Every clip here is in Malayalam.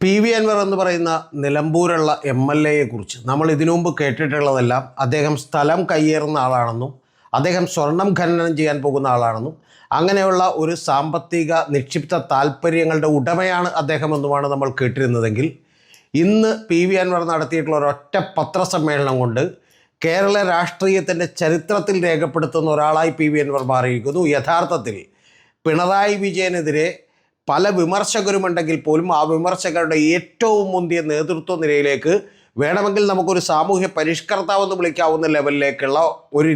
പി വി അൻവർ എന്ന് പറയുന്ന നിലമ്പൂരുള്ള MLA കുറിച്ച് നമ്മൾ ഇതിനു മുമ്പ് കേട്ടിട്ടുള്ളതെല്ലാം അദ്ദേഹം സ്ഥലം കയ്യേറുന്ന ആളാണെന്നും അദ്ദേഹം സ്വർണം ഖനനം ചെയ്യാൻ പോകുന്ന ആളാണെന്നും അങ്ങനെയുള്ള ഒരു സാമ്പത്തിക നിക്ഷിപ്ത താല്പര്യങ്ങളുടെ ഉടമയാണ് അദ്ദേഹമെന്നുമാണ് നമ്മൾ കേട്ടിരുന്നതെങ്കിൽ ഇന്ന് പി വി അൻവർ നടത്തിയിട്ടുള്ള ഒരൊറ്റ പത്രസമ്മേളനം കൊണ്ട് കേരള രാഷ്ട്രീയത്തിൻ്റെ ചരിത്രത്തിൽ രേഖപ്പെടുത്തുന്ന ഒരാളായി പി വി അൻവർ മാറിയിരിക്കുന്നു. യഥാർത്ഥത്തിൽ പിണറായി വിജയനെതിരെ പല വിമർശകരുമുണ്ടെങ്കിൽ പോലും ആ വിമർശകരുടെ ഏറ്റവും മുന്തിയ നേതൃത്വ നിരയിലേക്ക് വേണമെങ്കിൽ നമുക്കൊരു സാമൂഹ്യ പരിഷ്കർത്താവെന്ന് വിളിക്കാവുന്ന ലെവലിലേക്കുള്ള ഒരു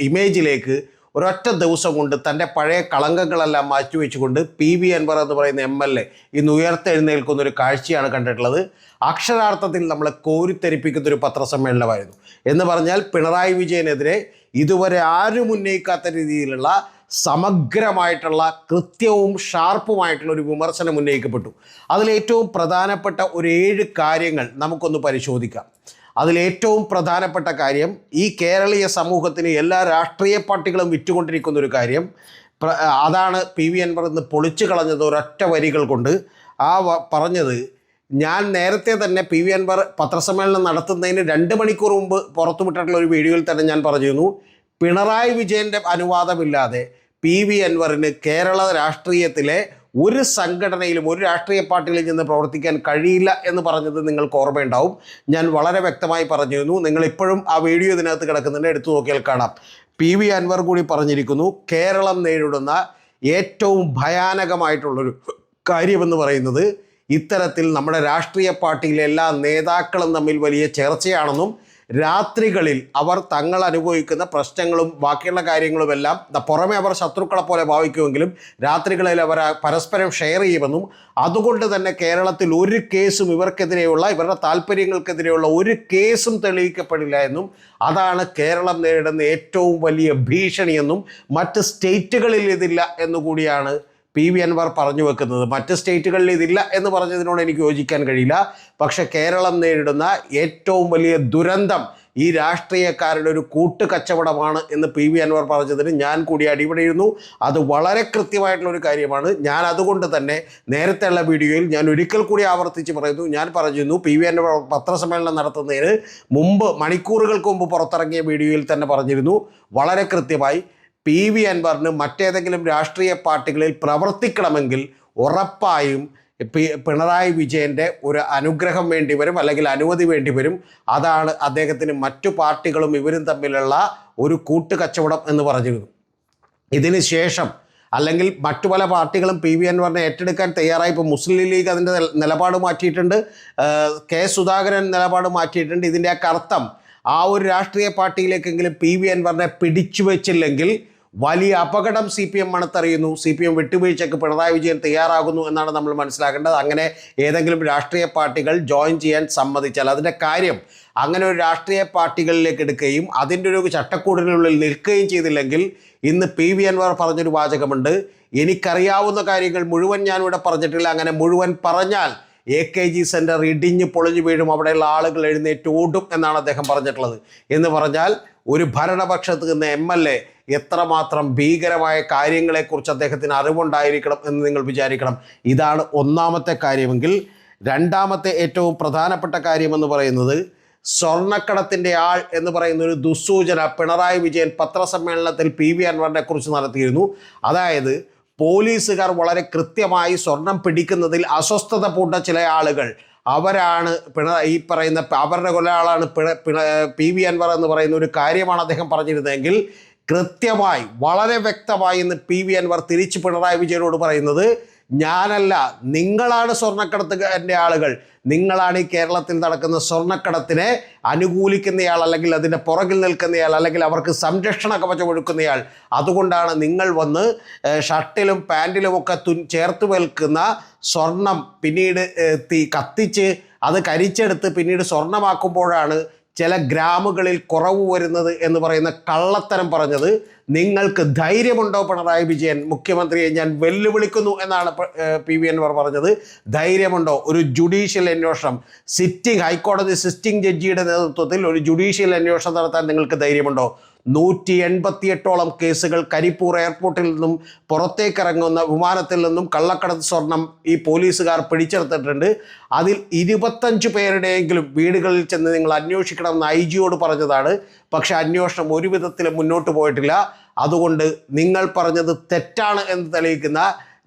ഇമേജിലേക്ക് ഒരൊറ്റ ദിവസം കൊണ്ട് തൻ്റെ പഴയ കളങ്കങ്ങളെല്ലാം മാറ്റിവെച്ചുകൊണ്ട് പി വി അൻവർ എന്ന് പറയുന്ന MLA ഇന്ന് ഉയർത്തെഴുന്നേൽക്കുന്ന ഒരു കാഴ്ചയാണ് കണ്ടിട്ടുള്ളത്. അക്ഷരാർത്ഥത്തിൽ നമ്മളെ കോരിത്തെരിപ്പിക്കുന്നൊരു പത്രസമ്മേളനമായിരുന്നു. എന്ന് പറഞ്ഞാൽ പിണറായി വിജയനെതിരെ ഇതുവരെ ആരും ഉന്നയിക്കാത്ത രീതിയിലുള്ള സമഗ്രമായിട്ടുള്ള കൃത്യവും ഷാർപ്പുമായിട്ടുള്ള ഒരു വിമർശനം ഉന്നയിക്കപ്പെട്ടു. അതിലേറ്റവും പ്രധാനപ്പെട്ട ഒരു 7 കാര്യങ്ങൾ നമുക്കൊന്ന് പരിശോധിക്കാം. അതിലേറ്റവും പ്രധാനപ്പെട്ട കാര്യം, ഈ കേരളീയ സമൂഹത്തിന് എല്ലാ രാഷ്ട്രീയ പാർട്ടികളും വിറ്റുകൊണ്ടിരിക്കുന്ന ഒരു കാര്യം, അതാണ് പി വി അൻവർ ഇന്ന് പൊളിച്ചു കളഞ്ഞത് ഒരൊറ്റ വരികൾ കൊണ്ട്. പറഞ്ഞത്, ഞാൻ നേരത്തെ തന്നെ പി വി അൻവർ പത്രസമ്മേളനം നടത്തുന്നതിന് 2 മണിക്കൂർ മുമ്പ് പുറത്തുവിട്ടിട്ടുള്ള ഒരു വീഡിയോയിൽ തന്നെ ഞാൻ പറഞ്ഞിരുന്നു, പിണറായി വിജയൻ്റെ അനുവാദമില്ലാതെ പി വി അൻവറിന് കേരള രാഷ്ട്രീയത്തിലെ ഒരു സംഘടനയിലും ഒരു രാഷ്ട്രീയ പാർട്ടിയിലും ചെന്ന് പ്രവർത്തിക്കാൻ കഴിയില്ല എന്ന് പറഞ്ഞത് നിങ്ങൾക്ക് ഓർമ്മയുണ്ടാവും. ഞാൻ വളരെ വ്യക്തമായി പറഞ്ഞിരുന്നു. നിങ്ങളിപ്പോഴും ആ വീഡിയോ ഇതിനകത്ത് കിടക്കുന്നുണ്ട്, എടുത്തു നോക്കിയാൽ കാണാം. പി വി അൻവർ കൂടി പറഞ്ഞിരിക്കുന്നു, കേരളം നേരിടുന്ന ഏറ്റവും ഭയാനകമായിട്ടുള്ളൊരു കാര്യമെന്ന് പറയുന്നത് ഇത്തരത്തിൽ നമ്മുടെ രാഷ്ട്രീയ പാർട്ടിയിലെ എല്ലാ നേതാക്കളും തമ്മിൽ വലിയ ചർച്ചയാണെന്നും രാത്രികളിൽ അവർ തങ്ങൾ അനുഭവിക്കുന്ന പ്രശ്നങ്ങളും ബാക്കിയുള്ള കാര്യങ്ങളുമെല്ലാം പുറമെ അവർ ശത്രുക്കളെ പോലെ ഭാവിക്കുമെങ്കിലും രാത്രികളിൽ അവർ പരസ്പരം ഷെയർ ചെയ്യുമെന്നും അതുകൊണ്ട് തന്നെ കേരളത്തിൽ ഒരു കേസും ഇവർക്കെതിരെയുള്ള ഇവരുടെ താല്പര്യങ്ങൾക്കെതിരെയുള്ള ഒരു കേസും തെളിയിക്കപ്പെടില്ല എന്നും അതാണ് കേരളം നേരിടുന്ന ഏറ്റവും വലിയ ഭീഷണിയെന്നും മറ്റ് സ്റ്റേറ്റുകളിൽ ഇതില്ല എന്നുകൂടിയാണ് പി വി അൻവർ പറഞ്ഞു വെക്കുന്നത്. മറ്റ് സ്റ്റേറ്റുകളിൽ ഇതില്ല എന്ന് പറഞ്ഞതിനോട് എനിക്ക് യോജിക്കാൻ കഴിയില്ല. പക്ഷേ കേരളം നേരിടുന്ന ഏറ്റവും വലിയ ദുരന്തം ഈ രാഷ്ട്രീയക്കാരുടെ ഒരു കൂട്ടുകച്ചവടമാണ് എന്ന് പി വി അൻവർ പറഞ്ഞതിന് ഞാൻ കൂടി അടിപൊളിയിരുന്നു. അത് വളരെ കൃത്യമായിട്ടുള്ളൊരു കാര്യമാണ്. ഞാൻ അതുകൊണ്ട് തന്നെ നേരത്തെയുള്ള വീഡിയോയിൽ ഞാൻ ഒരിക്കൽ കൂടി ആവർത്തിച്ച് പറയുന്നു, ഞാൻ പറഞ്ഞിരുന്നു പി വി അൻവർ പത്രസമ്മേളനം നടത്തുന്നതിന് മുമ്പ് മണിക്കൂറുകൾക്ക് മുമ്പ് പുറത്തിറങ്ങിയ വീഡിയോയിൽ തന്നെ പറഞ്ഞിരുന്നു വളരെ കൃത്യമായി, പി വി അൻവറിന് മറ്റേതെങ്കിലും രാഷ്ട്രീയ പാർട്ടികളിൽ പ്രവർത്തിക്കണമെങ്കിൽ ഉറപ്പായും പിണറായി വിജയൻ്റെ ഒരു അനുഗ്രഹം വേണ്ടി വരും, അല്ലെങ്കിൽ അനുമതി വേണ്ടി വരും. അതാണ് അദ്ദേഹത്തിന് മറ്റു പാർട്ടികളും ഇവരും തമ്മിലുള്ള ഒരു കൂട്ടുകച്ചവടം എന്ന് പറഞ്ഞിരുന്നു. ഇതിന് ശേഷം അല്ലെങ്കിൽ മറ്റു പല പാർട്ടികളും പി വി അൻവറിനെ ഏറ്റെടുക്കാൻ തയ്യാറായി. ഇപ്പോൾ മുസ്ലിം ലീഗ് അതിൻ്റെ നിലപാട് മാറ്റിയിട്ടുണ്ട്, കെ സുധാകരൻ നിലപാട് മാറ്റിയിട്ടുണ്ട്. ഇതിൻ്റെയൊക്കെ അർത്ഥം ആ ഒരു രാഷ്ട്രീയ പാർട്ടിയിലേക്കെങ്കിലും പി വി അൻവറിനെ പിടിച്ചു വെച്ചില്ലെങ്കിൽ വലിയ അപകടം CPM മണത്തറിയുന്നു. CPM വിട്ടുവീഴ്ചയ്ക്ക് പിണറായി വിജയൻ തയ്യാറാകുന്നു എന്നാണ് നമ്മൾ മനസ്സിലാക്കേണ്ടത്. അങ്ങനെ ഏതെങ്കിലും രാഷ്ട്രീയ പാർട്ടികൾ ജോയിൻ ചെയ്യാൻ സമ്മതിച്ചാൽ, അതിൻ്റെ കാര്യം അങ്ങനെ ഒരു രാഷ്ട്രീയ പാർട്ടികളിലേക്ക് എടുക്കുകയും അതിൻ്റെ ഒരു ചട്ടക്കൂടിനുള്ളിൽ നിൽക്കുകയും ചെയ്തില്ലെങ്കിൽ, ഇന്ന് പി വി അൻവർ പറഞ്ഞൊരു വാചകമുണ്ട്, എനിക്കറിയാവുന്ന കാര്യങ്ങൾ മുഴുവൻ ഞാനിവിടെ പറഞ്ഞിട്ടില്ല, അങ്ങനെ മുഴുവൻ പറഞ്ഞാൽ AKG സെൻറ്റർ ഇടിഞ്ഞ് പൊളിഞ്ഞു വീഴും, അവിടെയുള്ള ആളുകൾ എഴുന്നേറ്റ് ഓടും എന്നാണ് അദ്ദേഹം പറഞ്ഞിട്ടുള്ളത്. എന്ന് പറഞ്ഞാൽ ഒരു ഭരണപക്ഷത്ത് നിന്ന് MLA എത്രമാത്രം ഭീകരമായ കാര്യങ്ങളെക്കുറിച്ച് അദ്ദേഹത്തിന് അറിവുണ്ടായിരിക്കണം എന്ന് നിങ്ങൾ വിചാരിക്കണം. ഇതാണ് ഒന്നാമത്തെ കാര്യമെങ്കിൽ, രണ്ടാമത്തെ ഏറ്റവും പ്രധാനപ്പെട്ട കാര്യമെന്ന് പറയുന്നത് സ്വർണ്ണക്കടത്തിൻ്റെ ആൾ എന്ന് പറയുന്ന ഒരു ദുസ്സൂചന പിണറായി വിജയൻ പത്രസമ്മേളനത്തിൽ പി വി അൻവറിനെ കുറിച്ച് നടത്തിയിരുന്നു. അതായത് പോലീസുകാർ വളരെ കൃത്യമായി സ്വർണം പിടിക്കുന്നതിൽ അസ്വസ്ഥത പൂണ്ട ചില ആളുകൾ, അവരാണ് ഈ പറയുന്ന അവരുടെ ഒരാളാണ് പി വി അൻവർ എന്ന് പറയുന്ന ഒരു കാര്യമാണ് അദ്ദേഹം പറഞ്ഞിരുന്നതെങ്കിൽ, കൃത്യമായി വളരെ വ്യക്തമായി ഇന്ന് പി വി അൻവർ തിരിച്ച് പിണറായി വിജയനോട് പറയുന്നത്, ഞാനല്ല, നിങ്ങളാണ് സ്വർണ്ണക്കടത്തിൻ്റെ ആളുകൾ, നിങ്ങളാണ് ഈ കേരളത്തിൽ നടക്കുന്ന സ്വർണ്ണക്കടത്തിനെ അനുകൂലിക്കുന്നയാൾ, അല്ലെങ്കിൽ അതിൻ്റെ പുറകിൽ നിൽക്കുന്നയാൾ, അല്ലെങ്കിൽ അവർക്ക് സംരക്ഷണ കവചം ഒഴുക്കുന്നയാൾ. അതുകൊണ്ടാണ് നിങ്ങൾ വന്ന് ഷർട്ടിലും പാൻറ്റിലുമൊക്കെ ചേർത്ത് വെൽക്കുന്ന സ്വർണം പിന്നീട് കത്തിച്ച് അത് കരിച്ചെടുത്ത് പിന്നീട് സ്വർണ്ണമാക്കുമ്പോഴാണ് ചില ഗ്രാമുകളിൽ കുറവ് വരുന്നത് എന്ന് പറയുന്ന കള്ളത്തരം പറഞ്ഞത്. നിങ്ങൾക്ക് ധൈര്യമുണ്ടോ പിണറായി വിജയൻ, മുഖ്യമന്ത്രിയെ ഞാൻ വെല്ലുവിളിക്കുന്നു എന്നാണ് പി വി അൻവർ പറഞ്ഞത്. ധൈര്യമുണ്ടോ? ഒരു ജുഡീഷ്യൽ അന്വേഷണം, ഹൈക്കോടതി സിറ്റിംഗ് ജഡ്ജിയുടെ നേതൃത്വത്തിൽ ഒരു ജുഡീഷ്യൽ അന്വേഷണം നടത്താൻ നിങ്ങൾക്ക് ധൈര്യമുണ്ടോ? 188ഓളം കേസുകൾ കരിപ്പൂർ എയർപോർട്ടിൽ നിന്നും പുറത്തേക്കിറങ്ങുന്ന വിമാനത്തിൽ നിന്നും കള്ളക്കടത്ത് സ്വർണം ഈ പോലീസുകാർ പിടിച്ചെടുത്തിട്ടുണ്ട്. അതിൽ 25 പേരുടെയെങ്കിലും വീടുകളിൽ ചെന്ന് നിങ്ങൾ അന്വേഷിക്കണമെന്ന് IG-യോട് പറഞ്ഞതാണ്. പക്ഷേ അന്വേഷണം ഒരു വിധത്തിലും മുന്നോട്ട് പോയിട്ടില്ല. അതുകൊണ്ട് നിങ്ങൾ പറഞ്ഞത് തെറ്റാണ് എന്ന് തെളിയിക്കുന്ന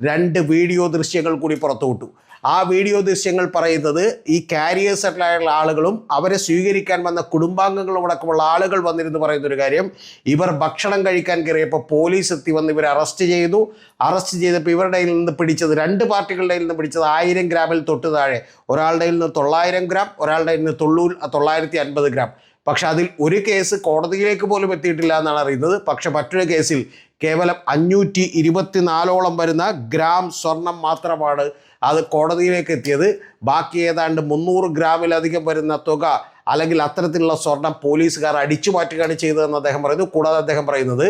2 വീഡിയോ ദൃശ്യങ്ങൾ കൂടി പുറത്തുവിട്ടു. ആ വീഡിയോ ദൃശ്യങ്ങൾ പറയുന്നത് ഈ കാരിയേഴ്സായിട്ടുള്ള ആളുകളും അവരെ സ്വീകരിക്കാൻ വന്ന കുടുംബാംഗങ്ങളും അടക്കമുള്ള ആളുകൾ വന്നിരുന്ന് പറയുന്നൊരു കാര്യം, ഇവർ ഭക്ഷണം കഴിക്കാൻ കയറിയപ്പോൾ പോലീസ് എത്തി വന്ന് ഇവരെ അറസ്റ്റ് ചെയ്തു. അറസ്റ്റ് ചെയ്തപ്പോൾ ഇവരുടെ നിന്ന് പിടിച്ചത് 2 പാർട്ടികളുടെ നിന്ന് പിടിച്ചത് 1000 ഗ്രാമിൽ തൊട്ട് താഴെ, ഒരാളുടെ നിന്ന് 900 ഗ്രാം, ഒരാളുടെ നിന്ന് 950 ഗ്രാം. പക്ഷെ അതിൽ ഒരു കേസ് കോടതിയിലേക്ക് പോലും എത്തിയിട്ടില്ല എന്നാണ് അറിയുന്നത്. പക്ഷെ മറ്റൊരു കേസിൽ കേവലം 524ഓളം വരുന്ന ഗ്രാം സ്വർണം മാത്രമാണ് അത് കോടതിയിലേക്ക് എത്തിയത്. ബാക്കി ഏതാണ്ട് 300 ഗ്രാമിലധികം വരുന്ന തുക അല്ലെങ്കിൽ അത്തരത്തിലുള്ള സ്വർണം പോലീസുകാർ അടിച്ചു മാറ്റുകയാണ് ചെയ്തതെന്ന് അദ്ദേഹം പറയുന്നു. കൂടാതെ അദ്ദേഹം പറയുന്നത്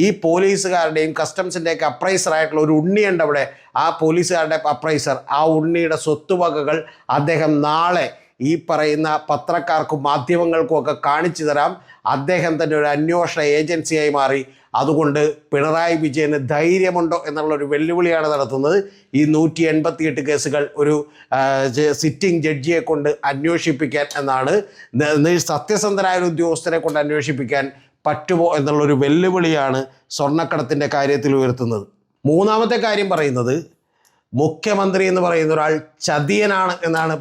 ഈ പോലീസുകാരുടെയും കസ്റ്റംസിൻ്റെയൊക്കെ അപ്രൈസറായിട്ടുള്ള ഒരു ഉണ്ണിയുണ്ട് അവിടെ, ആ പോലീസുകാരുടെ അപ്രൈസർ, ആ ഉണ്ണിയുടെ സ്വത്തുവകകൾ അദ്ദേഹം നാളെ ഈ പറയുന്ന പത്രക്കാർക്കും മാധ്യമങ്ങൾക്കും ഒക്കെ കാണിച്ചു തരാം. അദ്ദേഹം തന്നെ ഒരു അന്വേഷണ ഏജൻസിയായി മാറി. അതുകൊണ്ട് പിണറായി വിജയന് ധൈര്യമുണ്ടോ എന്നുള്ളൊരു വെല്ലുവിളിയാണ് നടത്തുന്നത്. ഈ 188 കേസുകൾ ഒരു സിറ്റിംഗ് ജഡ്ജിയെ കൊണ്ട് അന്വേഷിപ്പിക്കാൻ എന്നാണ്, സത്യസന്ധനായ ഒരു ഉദ്യോഗസ്ഥരെ കൊണ്ട് അന്വേഷിപ്പിക്കാൻ പറ്റുമോ എന്നുള്ളൊരു വെല്ലുവിളിയാണ് സ്വർണ്ണക്കടത്തിൻ്റെ കാര്യത്തിൽ ഉയർത്തുന്നത്. മൂന്നാമത്തെ കാര്യം പറയുന്നത് മുഖ്യമന്ത്രി എന്ന് പറയുന്ന ഒരാൾ ചതിയനാണ് എന്നാണ്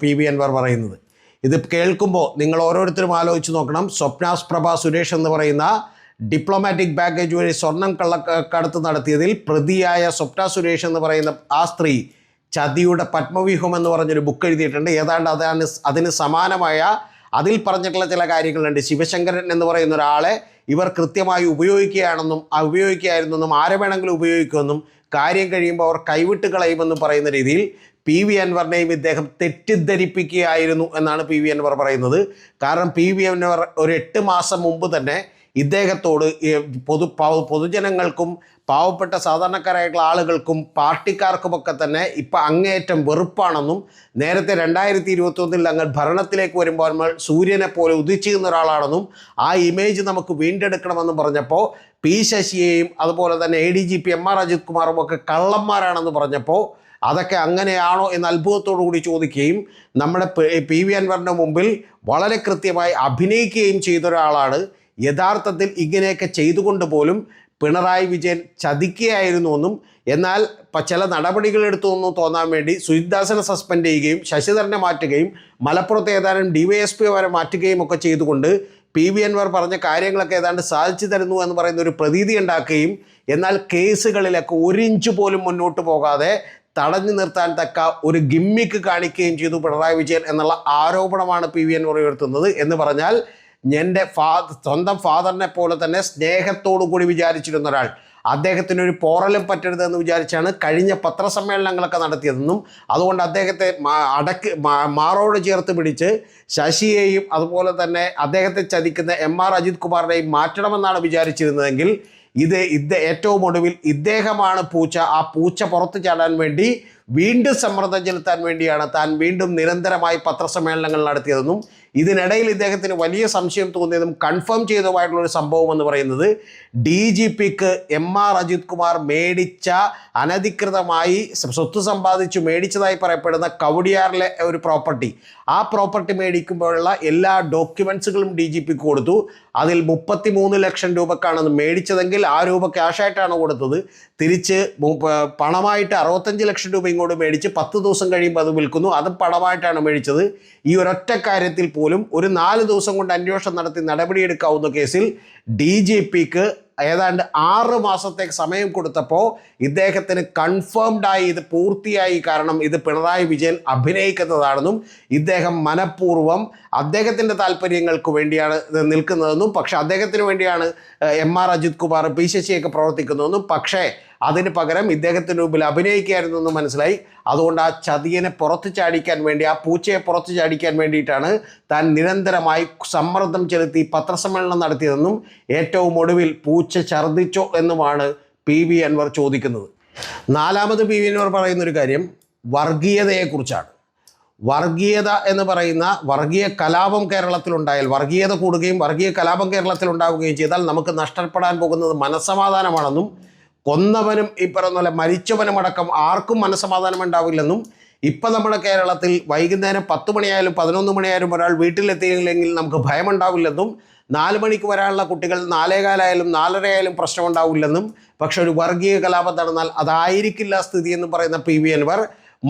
PV അൻവർ പറയുന്നത്. ഇത് കേൾക്കുമ്പോൾ നിങ്ങൾ ഓരോരുത്തരും ആലോചിച്ച് നോക്കണം. സ്വപ്നാസ് പ്രഭ സുരേഷ് എന്ന് പറയുന്ന ഡിപ്ലോമാറ്റിക് ബാഗേജ് വഴി സ്വർണം കള്ളക്കടത്ത് നടത്തിയതിൽ പ്രതിയായ സ്വപ്ന സുരേഷ് എന്ന് പറയുന്ന ആ സ്ത്രീ ചതിയുടെ പത്മവ്യൂഹം എന്ന് പറഞ്ഞൊരു ബുക്ക് എഴുതിയിട്ടുണ്ട്. ഏതാണ്ട് അതിന് സമാനമായ അതിൽ പറഞ്ഞിട്ടുള്ള ചില കാര്യങ്ങളുണ്ട്. ശിവശങ്കരൻ എന്ന് പറയുന്ന ഒരാളെ ഇവർ കൃത്യമായി ഉപയോഗിക്കുകയായിരുന്നെന്നും ആരെ വേണമെങ്കിലും ഉപയോഗിക്കുമെന്നും കാര്യം കഴിയുമ്പോൾ അവർ കൈവിട്ട് കളയുമെന്നും പറയുന്ന രീതിയിൽ PV അൻവറിനെയും ഇദ്ദേഹം തെറ്റിദ്ധരിപ്പിക്കുകയായിരുന്നു എന്നാണ് PV അൻവർ പറയുന്നത്. കാരണം PV അൻവർ ഒരു 8 മാസം മുമ്പ് തന്നെ ഇദ്ദേഹത്തോട് പൊതുജനങ്ങൾക്കും പാവപ്പെട്ട സാധാരണക്കാരായിട്ടുള്ള ആളുകൾക്കും പാർട്ടിക്കാർക്കുമൊക്കെ തന്നെ ഇപ്പം അങ്ങേയറ്റം വെറുപ്പാണെന്നും നേരത്തെ 2021 അങ്ങ് ഭരണത്തിലേക്ക് വരുമ്പോൾ നമ്മൾ സൂര്യനെ പോലെ ഉദിച്ചിരുന്ന ഒരാളാണെന്നും ആ ഇമേജ് നമുക്ക് വീണ്ടെടുക്കണമെന്ന് പറഞ്ഞപ്പോൾ P ശശിയെയും അതുപോലെ തന്നെ ADGP MR അജിത് കുമാറും ഒക്കെ കള്ളന്മാരാണെന്ന് പറഞ്ഞപ്പോൾ അതൊക്കെ അങ്ങനെയാണോ എന്ന് അത്ഭുതത്തോടു കൂടി ചോദിക്കുകയും നമ്മുടെ PV അൻവറിൻ്റെ മുമ്പിൽ വളരെ കൃത്യമായി അഭിനയിക്കുകയും ചെയ്ത ഒരാളാണ്. യഥാർത്ഥത്തിൽ ഇങ്ങനെയൊക്കെ ചെയ്തുകൊണ്ട് പോലും പിണറായി വിജയൻ ചതിക്കുകയായിരുന്നുവെന്നും എന്നാൽ ചില നടപടികൾ എടുത്തുവെന്നും തോന്നാൻ വേണ്ടി സുജിത്ദാസിനെ സസ്പെൻഡ് ചെയ്യുകയും ശശിധരനെ മാറ്റുകയും മലപ്പുറത്ത് ഏതാനും DYSP വരെ മാറ്റുകയും ഒക്കെ ചെയ്തുകൊണ്ട് PV അൻവർ പറഞ്ഞ കാര്യങ്ങളൊക്കെ ഏതാണ്ട് സാധിച്ചു തരുന്നു എന്ന് പറയുന്ന ഒരു പ്രതീതി ഉണ്ടാക്കുകയും എന്നാൽ കേസുകളിലൊക്കെ 1 ഇഞ്ച് പോലും മുന്നോട്ട് പോകാതെ തടഞ്ഞു നിർത്താൻ തക്ക ഒരു ഗിമ്മിക്ക് കാണിക്കുകയും ചെയ്തു പിണറായി വിജയൻ എന്നുള്ള ആരോപണമാണ് PV അൻവർ ഉയർത്തുന്നത്. എന്ന് പറഞ്ഞാൽ എൻ്റെ സ്വന്തം ഫാദറിനെ പോലെ തന്നെ സ്നേഹത്തോടു കൂടി വിചാരിച്ചിരുന്ന ഒരാൾ, അദ്ദേഹത്തിനൊരു പോറലും പറ്റരുതെന്ന് വിചാരിച്ചാണ് കഴിഞ്ഞ പത്രസമ്മേളനങ്ങളൊക്കെ നടത്തിയതെന്നും അതുകൊണ്ട് അദ്ദേഹത്തെ മാറോട് ചേർത്ത് പിടിച്ച് ശശിയെയും അതുപോലെ തന്നെ അദ്ദേഹത്തെ ചതിക്കുന്ന MR അജിത് കുമാറിനെയും മാറ്റണമെന്നാണ് വിചാരിച്ചിരുന്നതെങ്കിൽ ഏറ്റവും ഒടുവിൽ ഇദ്ദേഹമാണ് പൂച്ച. ആ പൂച്ച പുറത്തു ചാടാൻ വേണ്ടി വീണ്ടും സമ്മർദ്ദം ചെലുത്താൻ വേണ്ടിയാണ് താൻ വീണ്ടും നിരന്തരമായി പത്രസമ്മേളനങ്ങൾ നടത്തിയതെന്നും ഇതിനിടയിൽ ഇദ്ദേഹത്തിന് വലിയ സംശയം തോന്നിയതും കൺഫേം ചെയ്തതുമായിട്ടുള്ളൊരു സംഭവം എന്ന് പറയുന്നത് DGPക്ക് MR അജിത് കുമാർ മേടിച്ച അനധികൃതമായി സ്വത്ത് സമ്പാദിച്ചു മേടിച്ചതായി പറയപ്പെടുന്ന കവടിയാറിലെ ഒരു പ്രോപ്പർട്ടി, ആ പ്രോപ്പർട്ടി മേടിക്കുമ്പോഴുള്ള എല്ലാ ഡോക്യുമെൻസുകളും DGPക്ക് കൊടുത്തു. അതിൽ 33 ലക്ഷം രൂപക്കാണ് മേടിച്ചതെങ്കിൽ ആ രൂപ ക്യാഷായിട്ടാണ് കൊടുത്തത്. തിരിച്ച് പണമായിട്ട് 65 ലക്ഷം രൂപ ഇങ്ങോട്ട് മേടിച്ച് 10 ദിവസം കഴിയുമ്പോൾ അത് വിൽക്കുന്നു, അതും പണമായിട്ടാണ് മേടിച്ചത്. ഈ ഒരൊറ്റ കാര്യത്തിൽ പോലും ഒരു 4 ദിവസം കൊണ്ട് അന്വേഷണം നടത്തി നടപടിയെടുക്കാവുന്ന കേസിൽ DGPക്ക് ഏതാണ്ട് 6 മാസത്തേക്ക് സമയം കൊടുത്തപ്പോൾ ഇദ്ദേഹത്തിന് കൺഫേംഡായി ഇത് പൂർത്തിയായി. കാരണം ഇത് പിണറായി വിജയൻ അഭിനയിക്കുന്നതാണെന്നും ഇദ്ദേഹം മനഃപൂർവ്വം അദ്ദേഹത്തിൻ്റെ താല്പര്യങ്ങൾക്ക് വേണ്ടിയാണ് നിൽക്കുന്നതെന്നും പക്ഷേ അദ്ദേഹത്തിന് വേണ്ടിയാണ് MR അജിത് കുമാർ P ശശിയൊക്കെ പ്രവർത്തിക്കുന്നതെന്നും പക്ഷേ അതിന് പകരം ഇദ്ദേഹത്തിന് മുമ്പിൽ അഭിനയിക്കുകയായിരുന്നു എന്ന് മനസ്സിലായി. അതുകൊണ്ട് ആ ചതിയനെ പുറത്തു ചാടിക്കാൻ വേണ്ടി, ആ പൂച്ചയെ പുറത്തു ചാടിക്കാൻ വേണ്ടിയിട്ടാണ് താൻ നിരന്തരമായി സമ്മർദ്ദം ചെലുത്തി പത്രസമ്മേളനം നടത്തിയതെന്നും ഏറ്റവും ഒടുവിൽ പൂച്ച ഛർദ്ദിച്ചോ എന്നുമാണ് PV അൻവർ ചോദിക്കുന്നത്. നാലാമത് PV അൻവർ പറയുന്നൊരു കാര്യം വർഗീയതയെക്കുറിച്ചാണ്. വർഗീയത എന്ന് പറയുന്ന വർഗീയ കലാപം കേരളത്തിലുണ്ടായാൽ, വർഗീയത കൂടുകയും വർഗീയ കലാപം കേരളത്തിലുണ്ടാവുകയും ചെയ്താൽ നമുക്ക് നഷ്ടപ്പെടാൻ പോകുന്നത് മനസ്സമാധാനമാണെന്നും കൊന്നവനും ഈ പറയുന്ന പോലെ മരിച്ചവനുമടക്കം ആർക്കും മനസ്സമാധാനം ഉണ്ടാവില്ലെന്നും ഇപ്പം നമ്മുടെ കേരളത്തിൽ വൈകുന്നേരം 10 മണിയായാലും 11 മണിയായാലും ഒരാൾ വീട്ടിലെത്തിയില്ലെങ്കിൽ നമുക്ക് ഭയമുണ്ടാവില്ലെന്നും 4 മണിക്ക് വരാനുള്ള കുട്ടികൾ 4:15 4:30 ആയാലും പ്രശ്നമുണ്ടാവില്ലെന്നും പക്ഷെ ഒരു വർഗീയ കലാപം നടന്നാൽ അതായിരിക്കില്ല സ്ഥിതി എന്ന് പറയുന്ന PV അൻവർ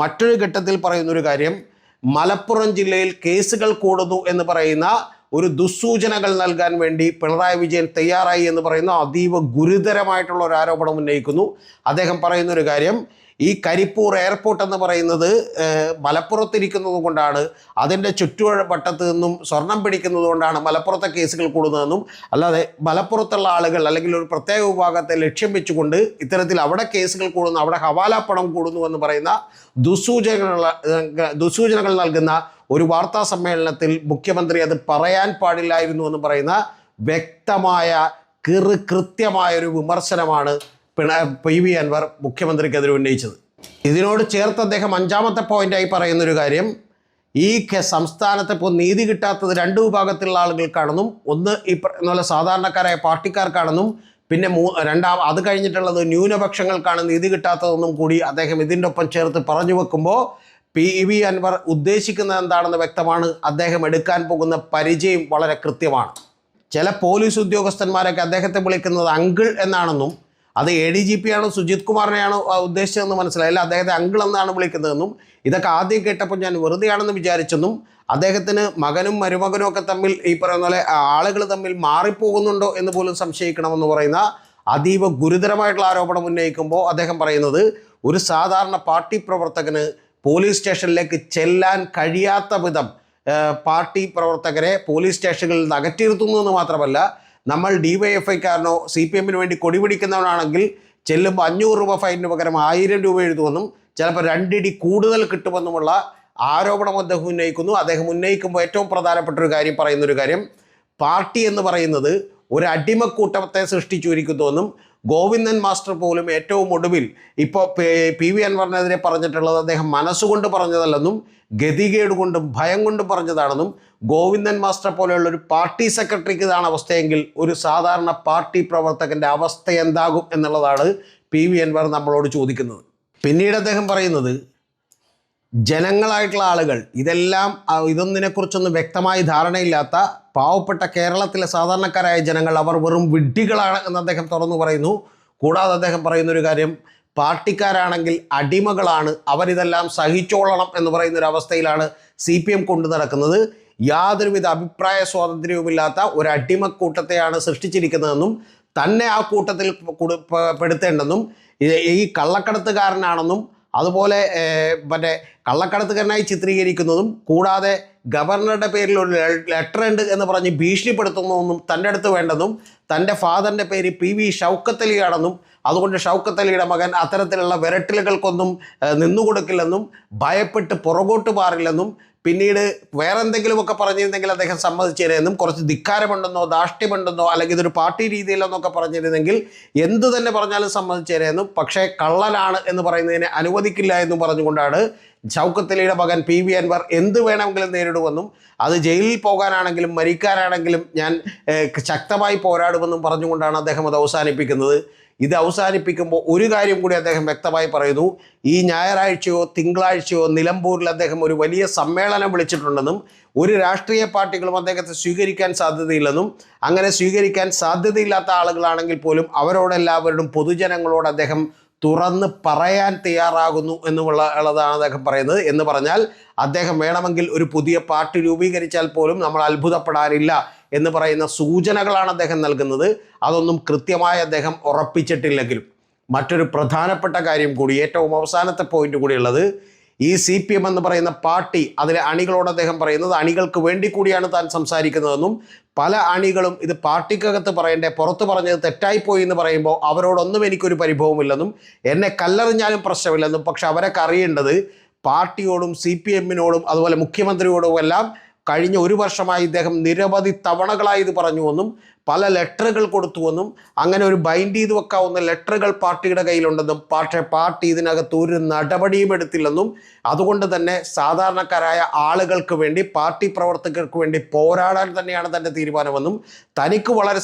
മറ്റൊരു ഘട്ടത്തിൽ പറയുന്നൊരു കാര്യം, മലപ്പുറം ജില്ലയിൽ കേസുകൾ കൂടുന്നു എന്ന് പറയുന്ന ഒരു ദുസ്സൂചനകൾ നൽകാൻ വേണ്ടി പിണറായി വിജയൻ തയ്യാറായി എന്ന് പറയുന്ന അതീവ ഗുരുതരമായിട്ടുള്ള ഒരു ആരോപണം ഉന്നയിക്കുന്നു. അദ്ദേഹം പറയുന്നൊരു കാര്യം, ഈ കരിപ്പൂർ എയർപോർട്ട് എന്ന് പറയുന്നത് മലപ്പുറത്തിരിക്കുന്നത് കൊണ്ടാണ്, അതിൻ്റെ ചുറ്റുവട്ടത്ത് നിന്നും സ്വർണം പിടിക്കുന്നത് കൊണ്ടാണ് മലപ്പുറത്തെ കേസുകൾ കൂടുന്നതെന്നും അല്ലാതെ മലപ്പുറത്തുള്ള ആളുകൾ അല്ലെങ്കിൽ ഒരു പ്രത്യേക വിഭാഗത്തെ ലക്ഷ്യം വെച്ചുകൊണ്ട് ഇത്തരത്തിൽ അവിടെ കേസുകൾ കൂടുന്നു, അവിടെ ഹവാലാപ്പണം കൂടുന്നു എന്ന് പറയുന്ന ദുസ്സൂചനകൾ നൽകുന്ന ഒരു വാർത്താ സമ്മേളനത്തിൽ മുഖ്യമന്ത്രി അത് പറയാൻ പാടില്ലായിരുന്നു എന്ന് പറയുന്ന വ്യക്തമായ കൃത്യമായൊരു വിമർശനമാണ് PV അൻവർ മുഖ്യമന്ത്രിക്കെതിരെ ഉന്നയിച്ചത്. ഇതിനോട് ചേർത്ത് അദ്ദേഹം 5ാമത്തെ പോയിന്റായി പറയുന്നൊരു കാര്യം, ഈ സംസ്ഥാനത്ത് ഇപ്പോൾ നീതി കിട്ടാത്തത് 2 വിഭാഗത്തിലുള്ള ആളുകൾക്കാണെന്നും, ഒന്ന് ഈ പറഞ്ഞ സാധാരണക്കാരായ പാർട്ടിക്കാർക്കാണെന്നും, പിന്നെ അത് കഴിഞ്ഞിട്ടുള്ളത് ന്യൂനപക്ഷങ്ങൾക്കാണ് നീതി കിട്ടാത്തതെന്നും കൂടി അദ്ദേഹം ഇതിൻ്റെ ഒപ്പം ചേർത്ത് പറഞ്ഞു വെക്കുമ്പോൾ PV അൻവർ ഉദ്ദേശിക്കുന്നത് എന്താണെന്ന് വ്യക്തമാണ്. അദ്ദേഹം എടുക്കാൻ പോകുന്ന പരിചയം വളരെ കൃത്യമാണ്. ചില പോലീസ് ഉദ്യോഗസ്ഥന്മാരൊക്കെ അദ്ദേഹത്തെ വിളിക്കുന്നത് അങ്കിൾ എന്നാണെന്നും, അത് ADGP ആണോ സുജിത് കുമാറിനെയാണോ ഉദ്ദേശിച്ചതെന്ന് മനസ്സിലായില്ല, അദ്ദേഹത്തെ അങ്കിൾ എന്നാണ് വിളിക്കുന്നതെന്നും, ഇതൊക്കെ ആദ്യം കേട്ടപ്പോൾ ഞാൻ വെറുതെയാണെന്ന് വിചാരിച്ചെന്നും, അദ്ദേഹത്തിന് മകനും മരുമകനും ഒക്കെ തമ്മിൽ ഈ പറയുന്ന പോലെ ആളുകൾ തമ്മിൽ മാറിപ്പോകുന്നുണ്ടോ എന്ന് പോലും സംശയിക്കണമെന്ന് പറയുന്ന അതീവ ഗുരുതരമായിട്ടുള്ള ആരോപണം ഉന്നയിക്കുമ്പോൾ അദ്ദേഹം പറയുന്നത്, ഒരു സാധാരണ പാർട്ടി പ്രവർത്തകന് പോലീസ് സ്റ്റേഷനിലേക്ക് ചെല്ലാൻ കഴിയാത്ത വിധം പാർട്ടി പ്രവർത്തകരെ പോലീസ് സ്റ്റേഷനുകളിൽ നിന്ന് അകറ്റിയിരുത്തുന്നു എന്ന് മാത്രമല്ല, നമ്മൾ DYFIക്കാരനോ CPMന് വേണ്ടി കൊടി പിടിക്കുന്നവനാണെങ്കിൽ ചെല്ലുമ്പോൾ 500 രൂപ ഫൈനിന് പകരം 1000 രൂപ എഴുതുമെന്നും ചിലപ്പോൾ 2 ഇടി കൂടുതൽ കിട്ടുമെന്നുമുള്ള ആരോപണം അദ്ദേഹം ഉന്നയിക്കുന്നു. അദ്ദേഹം ഉന്നയിക്കുമ്പോൾ ഏറ്റവും പ്രധാനപ്പെട്ട ഒരു കാര്യം പറയുന്നൊരു കാര്യം, പാർട്ടി എന്ന് പറയുന്നത് ഒരു അടിമക്കൂട്ടത്തെ സൃഷ്ടിച്ചിരിക്കുന്നുവെന്നും, ഗോവിന്ദൻ മാസ്റ്റർ പോലും ഏറ്റവും ഒടുവിൽ ഇപ്പോൾ PV അൻവറിനെതിരെ പറഞ്ഞിട്ടുള്ളത് അദ്ദേഹം മനസ്സുകൊണ്ട് പറഞ്ഞതല്ലെന്നും ഗതികേട് കൊണ്ടും ഭയം കൊണ്ടും പറഞ്ഞതാണെന്നും, ഗോവിന്ദൻ മാസ്റ്റർ പോലെയുള്ള ഒരു പാർട്ടി സെക്രട്ടറിക്ക് ഇതാണ് അവസ്ഥയെങ്കിൽ ഒരു സാധാരണ പാർട്ടി പ്രവർത്തകൻ്റെ അവസ്ഥ എന്താകും എന്നുള്ളതാണ് PV അൻവർ നമ്മളോട് ചോദിക്കുന്നത്. പിന്നീട് അദ്ദേഹം പറയുന്നത്, ജനങ്ങളായിട്ടുള്ള ആളുകൾ ഇതൊന്നിനെക്കുറിച്ചൊന്നും വ്യക്തമായി ധാരണയില്ലാത്ത പാവപ്പെട്ട കേരളത്തിലെ സാധാരണക്കാരായ ജനങ്ങൾ അവർ വെറും വിഡ്ഢികളാണ് എന്ന് അദ്ദേഹം തുറന്നു പറയുന്നു. കൂടാതെ അദ്ദേഹം പറയുന്നൊരു കാര്യം, പാർട്ടിക്കാരാണെങ്കിൽ അടിമകളാണ്, അവരിതെല്ലാം സഹിച്ചോളണം എന്ന് പറയുന്നൊരു അവസ്ഥയിലാണ് CPM കൊണ്ടു നടക്കുന്നത്. യാതൊരുവിധ അഭിപ്രായ സ്വാതന്ത്ര്യവുമില്ലാത്ത ഒരു അടിമക്കൂട്ടത്തെയാണ് സൃഷ്ടിച്ചിരിക്കുന്നതെന്നും തന്നെ ആ കൂട്ടത്തിൽ പെടുത്തേണ്ടെന്നും ഈ കള്ളക്കടത്തുകാരനാണെന്നും അതുപോലെ മറ്റേ കള്ളക്കടത്തുകാരനായി ചിത്രീകരിക്കുന്നതും കൂടാതെ ഗവർണറുടെ പേരിൽ ഒരു ലെറ്റർ ഉണ്ട് എന്ന് പറഞ്ഞ് ഭീഷണിപ്പെടുത്തുന്നതെന്നും തൻ്റെ അടുത്ത് വേണ്ടെന്നും തൻ്റെ ഫാദറിൻ്റെ പേര് PV ഷൗക്കത്ത് അലിയാണെന്നും അതുകൊണ്ട് ഷൗക്കത്ത് അലിയുടെ മകൻ അത്തരത്തിലുള്ള വിരട്ടലുകൾക്കൊന്നും നിന്നുകൊടുക്കില്ലെന്നും ഭയപ്പെട്ട് പുറകോട്ട് മാറില്ലെന്നും പിന്നീട് വേറെ എന്തെങ്കിലുമൊക്കെ പറഞ്ഞിരുന്നെങ്കിൽ അദ്ദേഹം സമ്മതിച്ചേരെന്നും കുറച്ച് ധിക്കാരമുണ്ടെന്നോ ധാർഷ്ട്യമുണ്ടെന്നോ അല്ലെങ്കിൽ ഇതൊരു പാർട്ടി രീതിയിലെന്നൊക്കെ പറഞ്ഞിരുന്നെങ്കിൽ എന്തു തന്നെ പറഞ്ഞാലും സമ്മതിച്ചേരെന്നും പക്ഷേ കള്ളനാണ് എന്ന് പറയുന്നതിനെ അനുവദിക്കില്ല എന്നും പറഞ്ഞുകൊണ്ടാണ് ഷൗക്കത്ത് അലിയുടെ മകൻ PV അൻവർ എന്ത് വേണമെങ്കിലും നേരിടുമെന്നും അത് ജയിലിൽ പോകാനാണെങ്കിലും മരിക്കാനാണെങ്കിലും ഞാൻ ശക്തമായി പോരാടുമെന്നും പറഞ്ഞുകൊണ്ടാണ് അദ്ദേഹം അത് അവസാനിപ്പിക്കുന്നത്. ഇത് അവസാനിപ്പിക്കുമ്പോൾ ഒരു കാര്യം കൂടി അദ്ദേഹം വ്യക്തമായി പറയുന്നു, ഈ ഞായറാഴ്ചയോ തിങ്കളാഴ്ചയോ നിലമ്പൂരിൽ അദ്ദേഹം ഒരു വലിയ സമ്മേളനം വിളിച്ചിട്ടുണ്ടെന്നും ഒരു രാഷ്ട്രീയ പാർട്ടികളും അദ്ദേഹത്തെ സ്വീകരിക്കാൻ സാധ്യതയില്ലെന്നും അങ്ങനെ സ്വീകരിക്കാൻ സാധ്യതയില്ലാത്ത ആളുകളാണെങ്കിൽ പോലും അവരോടെല്ലാവരോടും പൊതുജനങ്ങളോട് അദ്ദേഹം തുറന്ന് പറയാൻ തയ്യാറാകുന്നു എന്നുള്ളതാണ് അദ്ദേഹം പറയുന്നത്. എന്ന് പറഞ്ഞാൽ അദ്ദേഹം വേണമെങ്കിൽ ഒരു പുതിയ പാർട്ടി രൂപീകരിച്ചാൽ പോലും നമ്മൾ അത്ഭുതപ്പെടാനില്ല എന്ന് പറയുന്ന സൂചനകളാണ് അദ്ദേഹം നൽകുന്നത്. അതൊന്നും കൃത്യമായി അദ്ദേഹം ഉറപ്പിച്ചിട്ടില്ലെങ്കിലും മറ്റൊരു പ്രധാനപ്പെട്ട കാര്യം കൂടി, ഏറ്റവും അവസാനത്തെ പോയിന്റ് കൂടിയുള്ളത്, ഈ CPM എന്ന് പറയുന്ന പാർട്ടി അതിലെ അണികളോട് അദ്ദേഹം പറയുന്നത് അണികൾക്ക് വേണ്ടി കൂടിയാണ് താൻ സംസാരിക്കുന്നതെന്നും പല അണികളും ഇത് പാർട്ടിക്കകത്ത് പറയണ്ടേ പുറത്ത് പറഞ്ഞത് തെറ്റായിപ്പോയി എന്ന് പറയുമ്പോൾ അവരോടൊന്നും എനിക്കൊരു പരിഭവമില്ലെന്നും എന്നെ കല്ലെറിഞ്ഞാലും പ്രശ്നമില്ലെന്നും പക്ഷെ അവരൊക്കെ അറിയേണ്ടത് പാർട്ടിയോടും CPMനോടും അതുപോലെ മുഖ്യമന്ത്രിയോടും എല്ലാം കഴിഞ്ഞ 1 വർഷമായി ഇദ്ദേഹം നിരവധി തവണകളായി ഇത് പറഞ്ഞുവെന്നും പല ലെറ്ററുകൾ കൊടുത്തുവെന്നും അങ്ങനെ ഒരു ബൈൻഡ് ചെയ്ത് വെക്കാവുന്ന ലെറ്ററുകൾ പാർട്ടിയുടെ കയ്യിലുണ്ടെന്നും പക്ഷേ പാർട്ടി ഇതിനകത്ത് ഒരു നടപടിയും എടുത്തില്ലെന്നും അതുകൊണ്ട് തന്നെ സാധാരണക്കാരായ ആളുകൾക്ക് വേണ്ടി പാർട്ടി പ്രവർത്തകർക്ക് വേണ്ടി പോരാടാൻ തന്നെയാണ് തൻ്റെ തീരുമാനമെന്നും തനിക്ക് വളരെ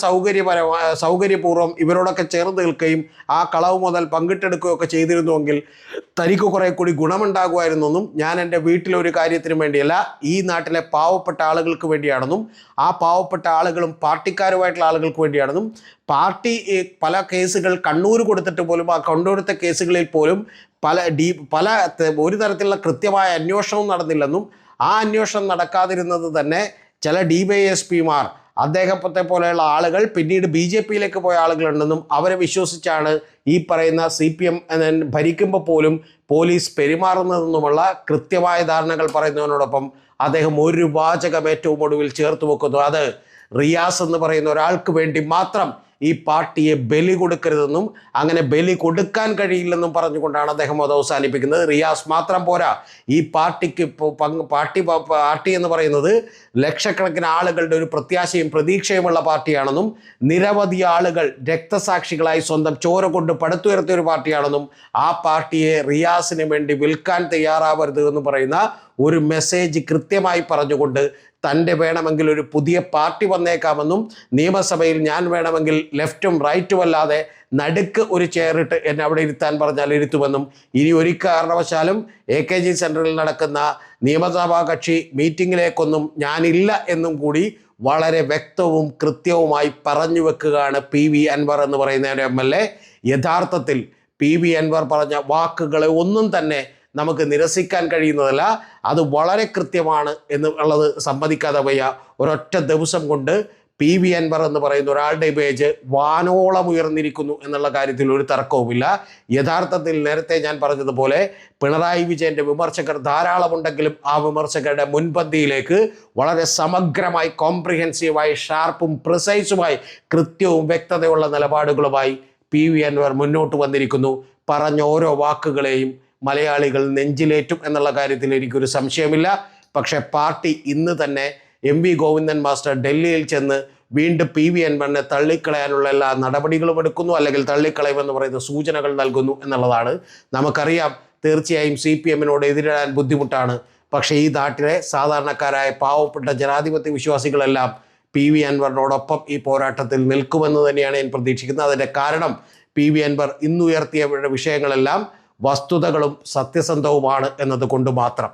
സൗകര്യപൂർവ്വം ഇവരോടൊക്കെ ചേർന്ന് നിൽക്കുകയും ആ കളവ് മുതൽ പങ്കിട്ടെടുക്കുകയൊക്കെ ചെയ്തിരുന്നുവെങ്കിൽ തനിക്ക് കുറെ കൂടി ഗുണമുണ്ടാകുമായിരുന്നെന്നും ഞാൻ എൻ്റെ വീട്ടിലൊരു കാര്യത്തിനും വേണ്ടിയല്ല ഈ നാട്ടിലെ പാവപ്പെട്ട ആളുകൾക്ക് വേണ്ടിയാണെന്നും ആ പാവപ്പെട്ട ആളുകളും പാർട്ടിക്കാരുമായിട്ടുള്ള ആളുകൾക്ക് വേണ്ടിയാണെന്നും പാർട്ടി പല കേസുകൾ കണ്ണൂർ കൊടുത്തിട്ട് പോലും ആ കണ്ണൂരത്തെ കേസുകളിൽ പോലും പല ഒരു തരത്തിലുള്ള കൃത്യമായ അന്വേഷണവും നടന്നില്ലെന്നും ആ അന്വേഷണം നടക്കാതിരുന്നത് തന്നെ ചില DYSPമാർ അദ്ദേഹത്തെ പോലെയുള്ള ആളുകൾ പിന്നീട് BJPയിലേക്ക് പോയ ആളുകളുണ്ടെന്നും അവരെ വിശ്വസിച്ചാണ് ഈ പറയുന്ന CPM ഭരിക്കുമ്പോൾ പോലും പോലീസ് പെരുമാറുന്നതെന്നുമുള്ള കൃത്യമായ ധാരണകൾ പറയുന്നതിനോടൊപ്പം അദ്ദേഹം ഒരു വാചകം ഏറ്റവും ഒടുവിൽ ചേർത്ത് വെക്കുന്നു. അത് റിയാസ് എന്ന് പറയുന്ന ഒരാൾക്ക് വേണ്ടി മാത്രം ഈ പാർട്ടിയെ ബലി കൊടുക്കരുതെന്നും അങ്ങനെ ബലി കൊടുക്കാൻ കഴിയില്ലെന്നും പറഞ്ഞുകൊണ്ടാണ് അദ്ദേഹം അത് അവസാനിപ്പിക്കുന്നത്. റിയാസ് മാത്രം പോരാ, ഈ പാർട്ടിക്ക് പാർട്ടി എന്ന് പറയുന്നത് ലക്ഷക്കണക്കിന് ആളുകളുടെ ഒരു പ്രത്യാശയും പ്രതീക്ഷയുമുള്ള പാർട്ടിയാണെന്നും നിരവധി ആളുകൾ രക്തസാക്ഷികളായി സ്വന്തം ചോര കൊണ്ട് പടുത്തുയർത്തിയ ഒരു പാർട്ടിയാണെന്നും ആ പാർട്ടിയെ റിയാസിന് വേണ്ടി വിൽക്കാൻ തയ്യാറാവരുത് എന്ന് പറയുന്ന ഒരു മെസ്സേജ് കൃത്യമായി പറഞ്ഞുകൊണ്ട് തൻ്റെ വേണമെങ്കിൽ ഒരു പുതിയ പാർട്ടി വന്നേക്കാമെന്നും നിയമസഭയിൽ ഞാൻ വേണമെങ്കിൽ ലെഫ്റ്റും റൈറ്റും അല്ലാതെ നടുക്ക് ഒരു ചെയറിട്ട് എന്നെ അവിടെ ഇരുത്താൻ പറഞ്ഞാൽ ഇരുത്തുമെന്നും ഇനി ഒരു കാരണവശാലും AKG സെൻറ്ററിൽ നടക്കുന്ന നിയമസഭാ കക്ഷി മീറ്റിങ്ങിലേക്കൊന്നും ഞാനില്ല എന്നും കൂടി വളരെ വ്യക്തവും കൃത്യവുമായി പറഞ്ഞു വെക്കുകയാണ് PV അൻവർ എന്ന് പറയുന്ന ഒരു MLA. യഥാർത്ഥത്തിൽ PV അൻവർ പറഞ്ഞ വാക്കുകളെ ഒന്നും തന്നെ നമുക്ക് നിരസിക്കാൻ കഴിയുന്നതല്ല, അത് വളരെ കൃത്യമാണ് എന്നുള്ളത് സമ്മതിക്കാതെ വയ്യ. ഒരൊറ്റ ദിവസം കൊണ്ട് PV അൻവർ എന്ന് പറയുന്ന ഒരാളുടെ ഇമേജ് വാനോളം ഉയർന്നിരിക്കുന്നു എന്നുള്ള കാര്യത്തിൽ ഒരു തർക്കവുമില്ല. യഥാർത്ഥത്തിൽ നേരത്തെ ഞാൻ പറഞ്ഞതുപോലെ പിണറായി വിജയൻ്റെ വിമർശകർ ധാരാളമുണ്ടെങ്കിലും ആ വിമർശകരുടെ മുൻപന്തിയിലേക്ക് വളരെ സമഗ്രമായി കോംപ്രിഹെൻസീവായി ഷാർപ്പും പ്രിസൈസുമായി കൃത്യവും വ്യക്തതയുള്ള നിലപാടുകളുമായി PV അൻവർ മുന്നോട്ട് വന്നിരിക്കുന്നു. പറഞ്ഞ ഓരോ വാക്കുകളെയും മലയാളികൾ നെഞ്ചിലേറ്റും എന്നുള്ള കാര്യത്തിൽ എനിക്കൊരു സംശയമില്ല. പക്ഷേ പാർട്ടി ഇന്ന് തന്നെ MV ഗോവിന്ദൻ മാസ്റ്റർ ഡൽഹിയിൽ ചെന്ന് വീണ്ടും PV അൻവറിനെ തള്ളിക്കളയാനുള്ള എല്ലാ നടപടികളും എടുക്കുന്നു, അല്ലെങ്കിൽ തള്ളിക്കളയുമെന്ന് പറയുന്ന സൂചനകൾ നൽകുന്നു എന്നുള്ളതാണ്. നമുക്കറിയാം തീർച്ചയായും CPMനോട് എതിരിടാൻ ബുദ്ധിമുട്ടാണ്. പക്ഷേ ഈ നാട്ടിലെ സാധാരണക്കാരായ പാവപ്പെട്ട ജനാധിപത്യ വിശ്വാസികളെല്ലാം PV അൻവറിനോടൊപ്പം ഈ പോരാട്ടത്തിൽ നിൽക്കുമെന്ന് തന്നെയാണ് ഞാൻ പ്രതീക്ഷിക്കുന്നത്. അതിൻ്റെ കാരണം PV അൻവർ ഇന്നുയർത്തിയ വിഷയങ്ങളെല്ലാം വസ്തുതകളും സത്യസന്ധവുമാണ് എന്നത് കൊണ്ട് മാത്രം.